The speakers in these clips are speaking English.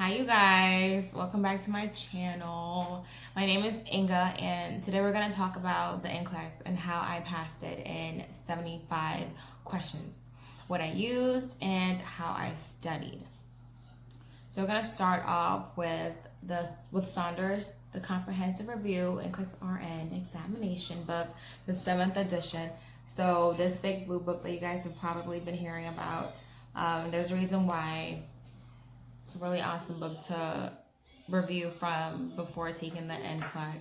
Hi you guys, welcome back to my channel. My name is Inga and today we're going to talk about the NCLEX and how I passed it in 75 questions, what I used and how I studied. So we're going to start off with Saunders, the Comprehensive Review NCLEX-RN examination book, the 7th edition. So this big blue book that you guys have probably been hearing about, there's a reason why. It's a really awesome book to review from before taking the NCLEX.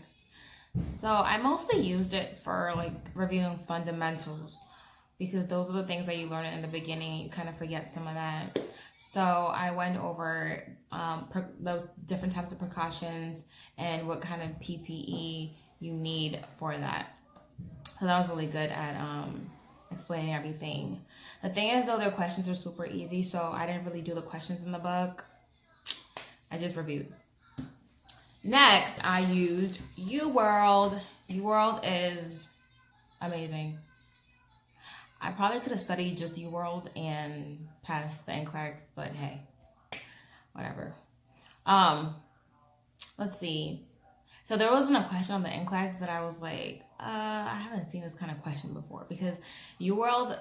So I mostly used it for like reviewing fundamentals because those are the things that you learn in the beginning. You kind of forget some of that. So I went over those different types of precautions and what kind of PPE you need for that. So that was really good at explaining everything. The thing is though, their questions are super easy, so I didn't really do the questions in the book. I just reviewed. Next, I used Uworld. Uworld is amazing. I probably could have studied just Uworld and passed the NCLEX, but hey, whatever. Let's see. So there wasn't a question on the NCLEX that I was like, I haven't seen this kind of question before, because Uworld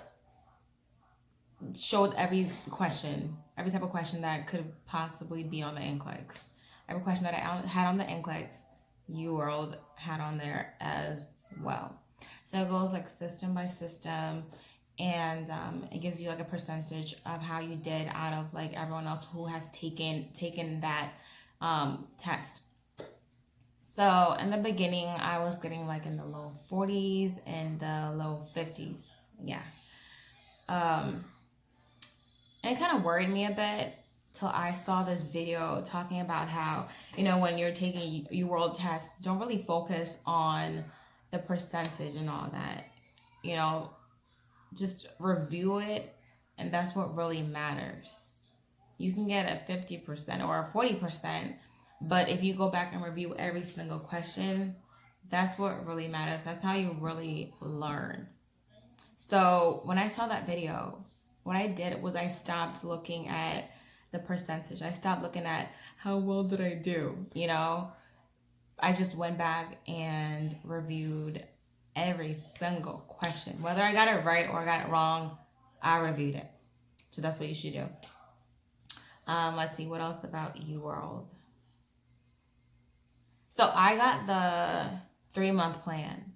showed every type of question that could possibly be on the NCLEX. Every question that I had on the NCLEX, Uworld had on there as well. So it goes like system by system, and it gives you like a percentage of how you did out of like everyone else who has taken that test. So in the beginning, I was getting like in the low 40s and the low 50s. Yeah. And it kind of worried me a bit till I saw this video talking about how, when you're taking Uworld tests, don't really focus on the percentage and all that. Just review it, and that's what really matters. You can get a 50% or a 40%, but if you go back and review every single question, that's what really matters. That's how you really learn. So when I saw that video, what I did was I stopped looking at the percentage. I stopped looking at how well did I do, I just went back and reviewed every single question. Whether I got it right or I got it wrong, I reviewed it. So that's what you should do. Let's see, what else about Uworld? So I got the 3-month plan.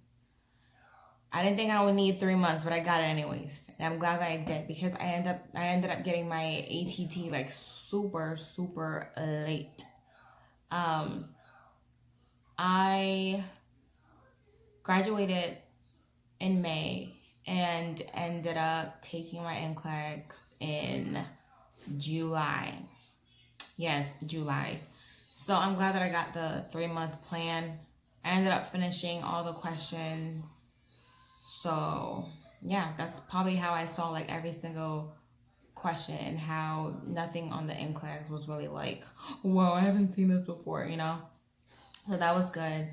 I didn't think I would need 3 months, but I got it anyways. And I'm glad that I did, because I ended up getting my ATT like super, super late. I graduated in May and ended up taking my NCLEX in July. Yes, July. So I'm glad that I got the 3-month plan. I ended up finishing all the questions. So yeah, that's probably how I saw like every single question, and how nothing on the NCLEX was really like, whoa, I haven't seen this before, So that was good.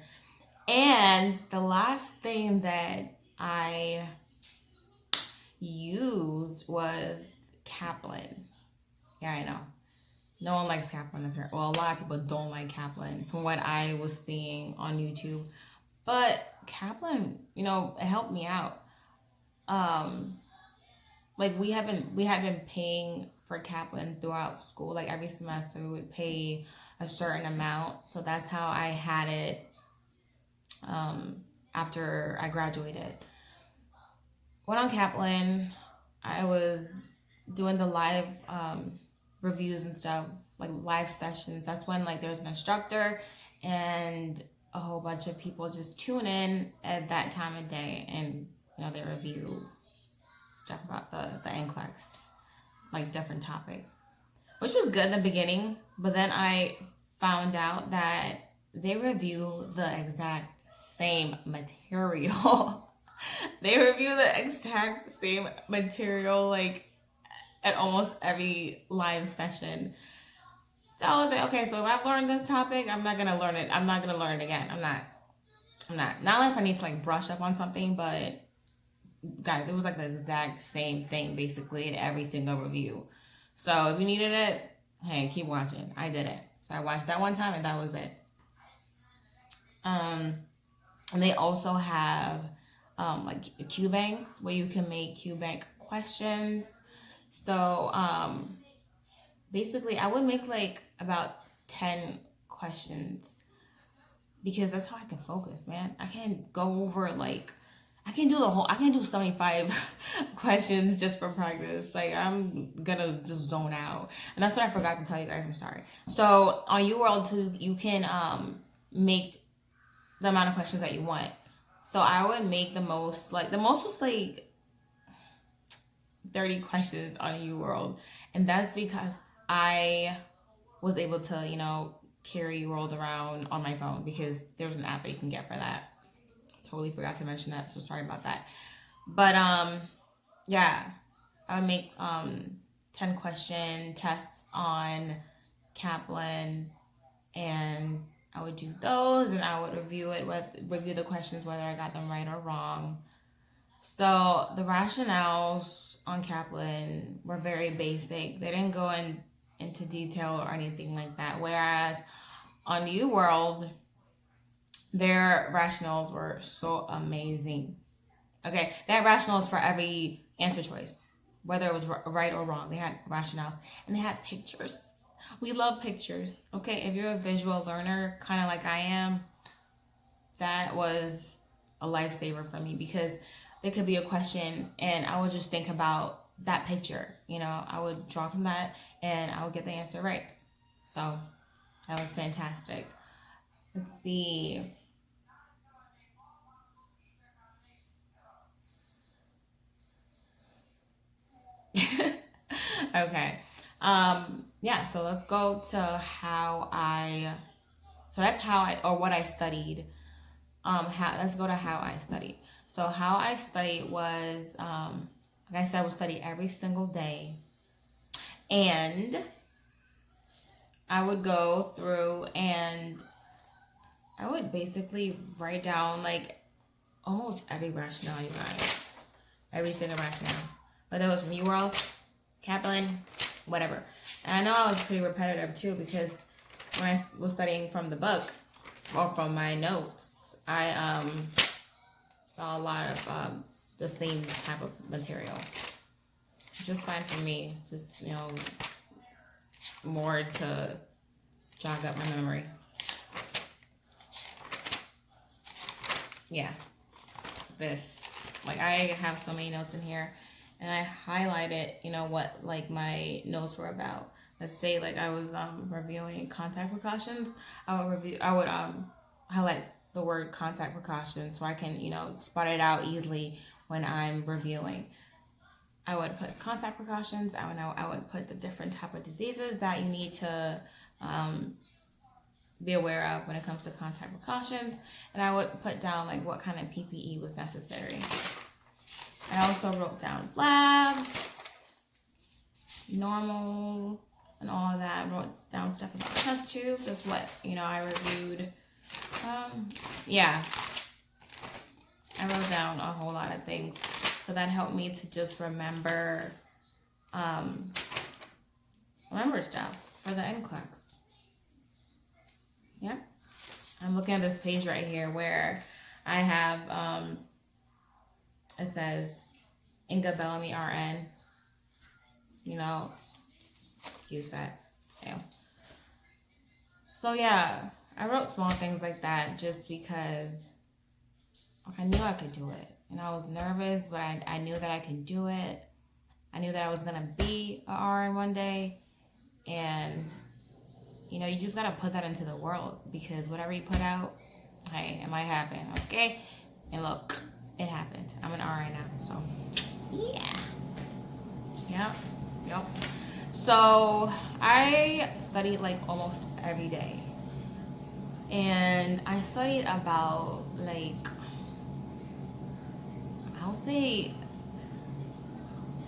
And the last thing that I used was Kaplan. Yeah, I know. No one likes Kaplan up here. Well, a lot of people don't like Kaplan from what I was seeing on YouTube. But Kaplan, it helped me out. Like we had been paying for Kaplan throughout school. Like every semester we would pay a certain amount. So that's how I had it after I graduated. Went on Kaplan. I was doing the live reviews and stuff, like live sessions. That's when like there's an instructor and a whole bunch of people just tune in at that time of day, and they review stuff about the NCLEX, like different topics, which was good in the beginning. But then I found out that they review the exact same material. They review the exact same material like at almost every live session. So I was like, okay, so if I've learned this topic, I'm not gonna learn it. I'm not gonna learn it again. I'm not. Not unless I need to like brush up on something, but guys, it was like the exact same thing basically in every single review. So if you needed it, hey, keep watching. I did it. So I watched that one time and that was it. And they also have like Q banks where you can make Q bank questions. So basically, I would make like about 10 questions because that's how I can focus, man. I can go over like I can do 75 questions just for practice. Like I'm gonna just zone out. And that's what I forgot to tell you guys, I'm sorry. So on Uworld too, you can make the amount of questions that you want. So I would make the most was like 30 questions on Uworld. And that's because I was able to, carry Uworld around on my phone because there's an app that you can get for that. Totally forgot to mention that, so sorry about that. But yeah, I would make 10 question tests on Kaplan, and I would do those, and I would review the questions whether I got them right or wrong. So the rationales on Kaplan were very basic. They didn't go into detail or anything like that. Whereas on Uworld, their rationales were so amazing. Okay, they had rationales for every answer choice, whether it was right or wrong. They had rationales, and they had pictures. We love pictures. Okay, if you're a visual learner, kind of like I am, that was a lifesaver for me because there could be a question and I would just think about that picture. I would draw from that and I would get the answer right. So that was fantastic. Let's see. Okay. Yeah, so let's go to what I studied. Let's go to how I studied. So how I studied was, like I said, I would study every single day. And I would go through and I would basically write down like almost every rationale, you guys. Every single rationale. Whether it was from Uworld, Kaplan, whatever. And I know I was pretty repetitive too because when I was studying from the book or from my notes, I saw a lot of the same type of material. Just fine for me. Just, more to jog up my memory. Yeah. This. Like, I have so many notes in here. And I highlighted, what, like, my notes were about. Let's say, like, I was reviewing contact precautions. I would highlight the word contact precautions so I can, spot it out easily when I'm reviewing. I would put contact precautions. I would put the different type of diseases that you need to be aware of when it comes to contact precautions. And I would put down, like, what kind of PPE was necessary. I also wrote down labs, normal, and all of that. I wrote down stuff about test tubes. That's what, I reviewed. Yeah. I wrote down a whole lot of things. So that helped me to just remember stuff for the NCLEX. Yep. I'm looking at this page right here where I have... it says Inga Bellamy RN. Excuse that. Ew. So yeah, I wrote small things like that just because I knew I could do it. And I was nervous, but I knew that I could do it. I knew that I was going to be a RN one day. And, you just got to put that into the world because whatever you put out, hey, it might happen, okay? And look. It happened. I'm an RN now, so yeah. Yep. So I studied like almost every day. And I studied about like, I would say,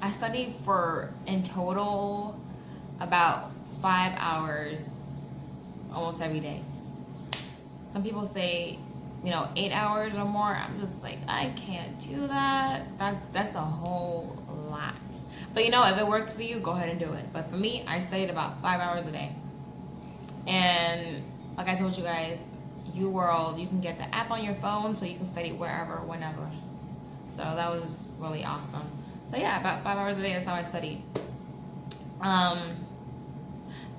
I studied for, in total, about 5 hours almost every day. Some people say 8 hours or more. I'm just like, I can't do that. That's a whole lot. But you know, if it works for you, go ahead and do it. But for me, I studied about 5 hours a day. And like I told you guys, Uworld, you can get the app on your phone so you can study wherever, whenever. So that was really awesome. So yeah, about 5 hours a day, that's how I studied.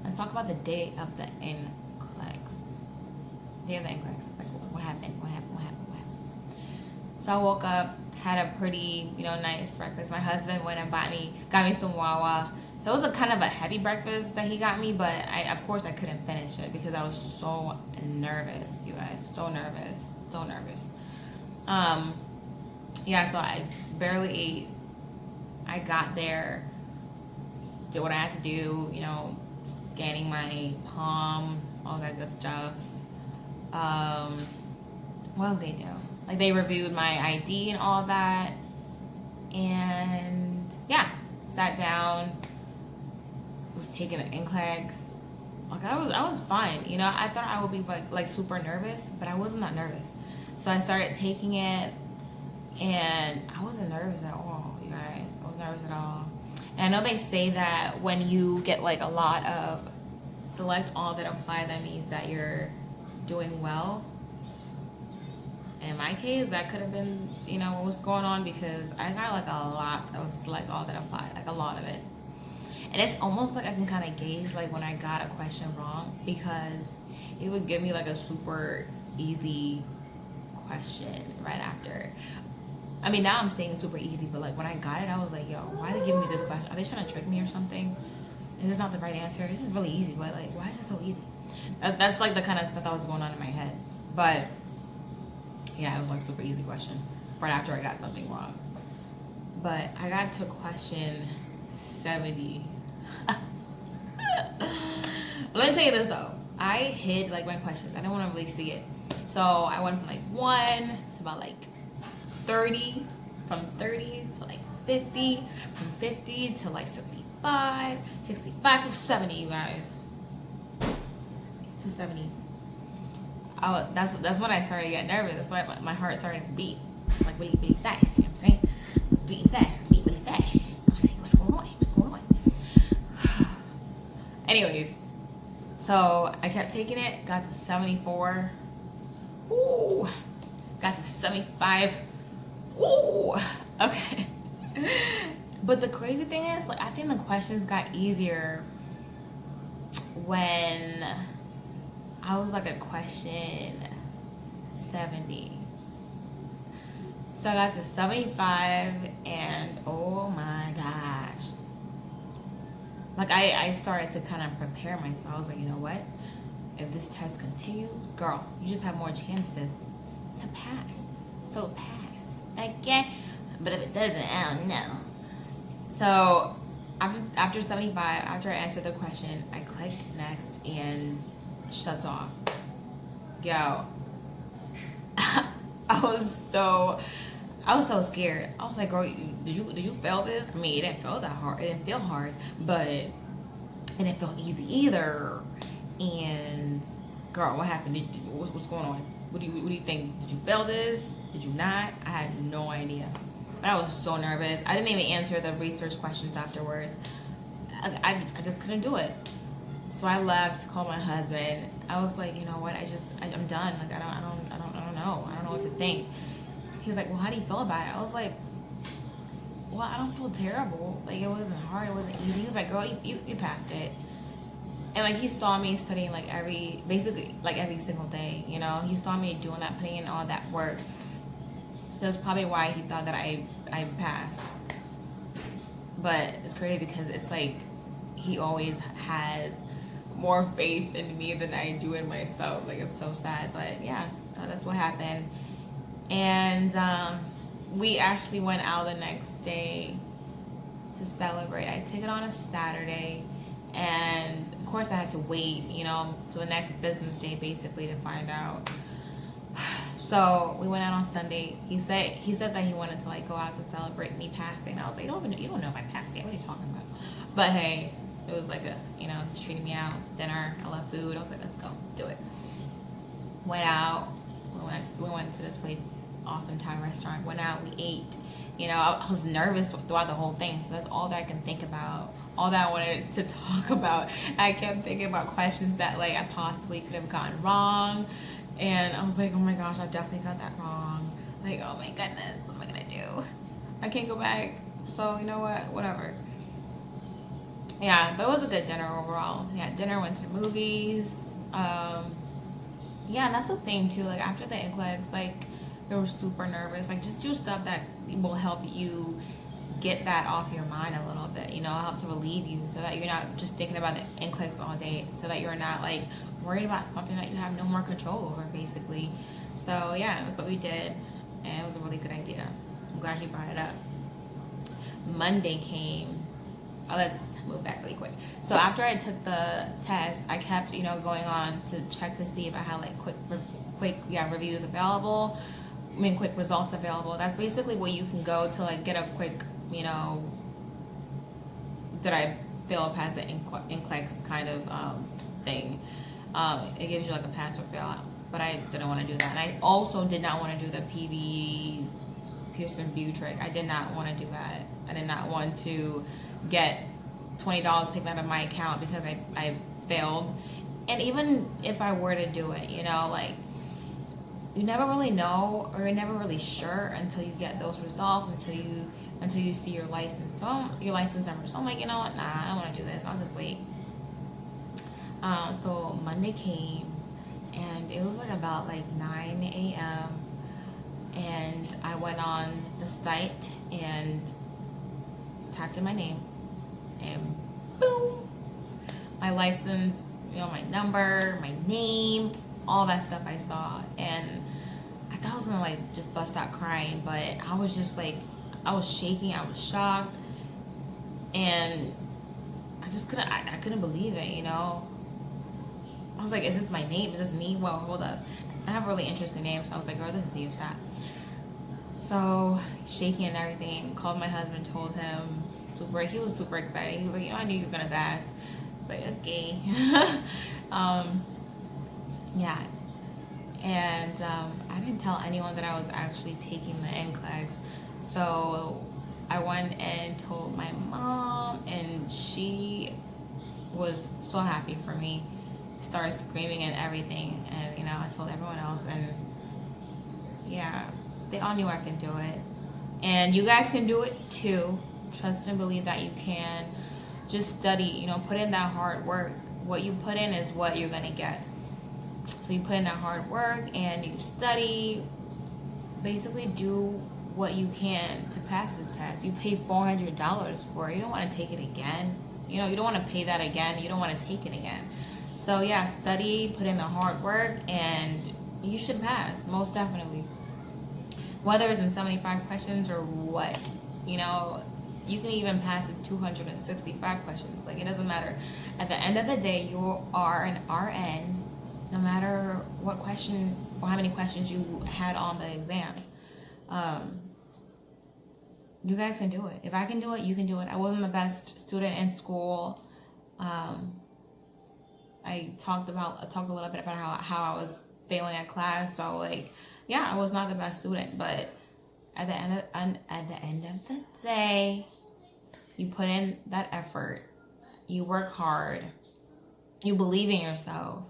Let's talk about the day of the NCLEX. Day of the NCLEX. Like, what happened? So I woke up, had a pretty, nice breakfast. My husband went and got me some Wawa. So it was a kind of a heavy breakfast that he got me, but of course I couldn't finish it because I was so nervous, you guys. So nervous. Yeah, so I barely ate. I got there, did what I had to do, scanning my palm, all that good stuff. What else did they do? Like, they reviewed my ID and all that. And yeah, sat down, was taking an NCLEX. Like, I was fine. I thought I would be like super nervous, but I wasn't that nervous. So I started taking it, and I wasn't nervous at all, you guys. I wasn't nervous at all. And I know they say that when you get like a lot of select all that apply, that means that you're doing well. In my case, that could have been, what was going on, because I got like a lot of select all that apply, like a lot of it. And it's almost like I can kind of gauge like when I got a question wrong, because it would give me like a super easy question right after. I mean, now I'm saying super easy, but like when I got it, I was like, yo, why are they giving me this question? Are they trying to trick me or something? Is this not the right answer? This is really easy, but like, why is it so easy? That's like the kind of stuff that was going on in my head. But yeah, it was like a super easy question right after I got something wrong. But I got to question 70. Let me tell you this though. I hid like my questions. I didn't want to really see it. So I went from like 1 to about like 30, from 30 to like 50, from 50 to like 65, 65 to 70, you guys. To 70. That's when I started to get nervous. That's why my heart started to beat like really, really fast. You know what I'm saying? It was beating fast. It was beating really fast. I was like, what's going on? Anyways, so I kept taking it. Got to 74. Ooh. Got to 75. Ooh. Okay. But the crazy thing is, like, I think the questions got easier when I was like at question 70. So I got to 75, and oh my gosh. Like, I started to kind of prepare myself. I was like, you know what? If this test continues, girl, you just have more chances to pass. So pass. Okay? But if it doesn't, I don't know. So after 75, after I answered the question, I clicked next and shuts off. Yo, I was so scared. I was like, girl, did you fail this? I mean, it didn't feel that hard. It didn't feel hard, but it didn't feel easy either. And girl, what happened? What's going on? What do you think? Did you fail this? Did you not? I had no idea. But I was so nervous. I didn't even answer the research questions afterwards. I just couldn't do it. So I left, called my husband. I was like, you know what? I'm done. Like, I don't know. I don't know what to think. He was like, well, how do you feel about it? I was like, well, I don't feel terrible. Like, it wasn't hard. It wasn't easy. He was like, girl, you passed it. And like, he saw me studying like basically every single day. He saw me doing that, putting in all that work. So that's probably why he thought that I passed. But it's crazy because it's like he always has more faith in me than I do in myself. Like, it's so sad. But yeah, so that's what happened. And we actually went out the next day to celebrate. I took it on a Saturday, and of course I had to wait, to the next business day basically to find out. So we went out on Sunday. He said that he wanted to like go out to celebrate me passing. I was like, you don't know if I passed yet. What are you talking about? But hey, it was like he's treating me out, dinner. I love food. I was like, let's go, do it. Went out. We went to this really awesome Thai restaurant. Went out. We ate. You know, I was nervous throughout the whole thing, so that's all that I can think about. All that I wanted to talk about. I kept thinking about questions that like I possibly could have gotten wrong, and I was like, oh my gosh, I definitely got that wrong. Like, oh my goodness, what am I gonna do? I can't go back. So you know what? Whatever. Yeah, but it was a good dinner overall. Yeah, dinner, went to the movies. Yeah, and that's the thing too. Like after the NCLEX, like they were super nervous. Like just do stuff that will help you get that off your mind a little bit. You know, help to relieve you so that you're not just thinking about the NCLEX all day. So that you're not like worried about something that you have no more control over, basically. So yeah, that's what we did, and it was a really good idea. I'm glad he brought it up. Monday came. Oh, let's move back really quick. So after I took the test, I kept, you know, going on to check to see if I had like quick reviews available. I mean, quick results available. That's basically where you can go to like get a quick, you know, did I fail past the NCLEX kind of thing. It gives you like a pass or fail, but I didn't want to do that. And I also did not want to do the PV Pearson View trick. I did not want to do that. I did not want to get $20 taken out of my account because I failed. And even if I were to do it, you know, like you never really know, or you're never really sure until you get those results, until you see your license. So your license number. So I'm like, you know what? Nah, I don't want to do this. I'll just wait. So Monday came, and it was like about like 9 a.m. and I went on the site and typed in my name, and boom, my license, you know, my number, my name, all that stuff I saw. And I thought I was gonna like just bust out crying, but I was just like, I was shaking, I was shocked, and I couldn't believe it, you know. I was like, is this my name? Is this me? Well, hold up. I have a really interesting name, so I was like, girl, this is you, stop. So shaking and everything, called my husband, told him, he was super excited. He was like, I knew you were gonna pass. I was like, okay. Yeah. And I didn't tell anyone that I was actually taking the NCLEX. So I went and told my mom, and she was so happy for me. Started screaming and everything, and you know, I told everyone else, and yeah, they all knew I could do it. And you guys can do it too. Trust and believe that you can. Just study, you know, put in that hard work. What you put in is what you're gonna get. So you put in that hard work and you study. Basically do what you can to pass this test. You paid $400 for it. You don't want to take it again. You know, you don't want to pay that again. You don't want to take it again. So yeah, study, put in the hard work, and you should pass, most definitely. Whether it's in 75 questions or what, you know, you can even pass in 265 questions. Like, it doesn't matter. At the end of the day, you are an RN, no matter what question or how many questions you had on the exam. You guys can do it. If I can do it, you can do it. I wasn't the best student in school. I talked a little bit about how I was failing at class. So like, yeah, I was not the best student, but at the end of the day, you put in that effort, you work hard, you believe in yourself,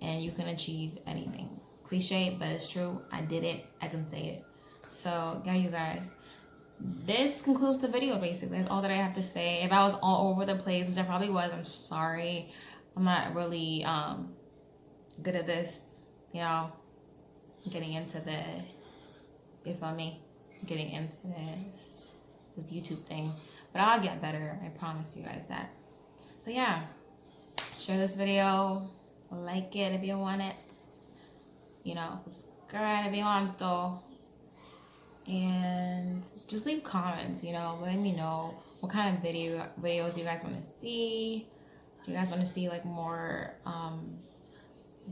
and you can achieve anything. Cliche, but it's true. I did it. I can say it. So yeah, you guys, this concludes the video. Basically, that's all that I have to say. If I was all over the place, which I probably was, I'm sorry. I'm not really good at this, you know, getting into this. You feel me? Getting into this YouTube thing. But I'll get better. I promise you guys that. So yeah, share this video, like it if you want it, you know, subscribe if you want to, and just leave comments, you know, let me know what kind of videos you guys want to see. You guys want to see like more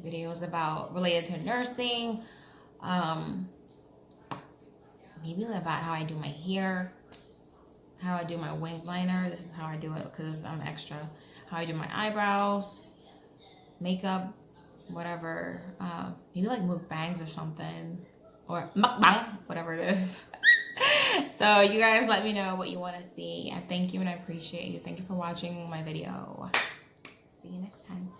videos related to nursing, maybe about how I do my hair, how I do my wing liner. This is how I do it because I'm extra. How I do my eyebrows, makeup, whatever. Maybe like mukbangs or something, or mukbang, whatever it is. So you guys let me know what you want to see. I thank you and I appreciate you. Thank you for watching my video. See you next time.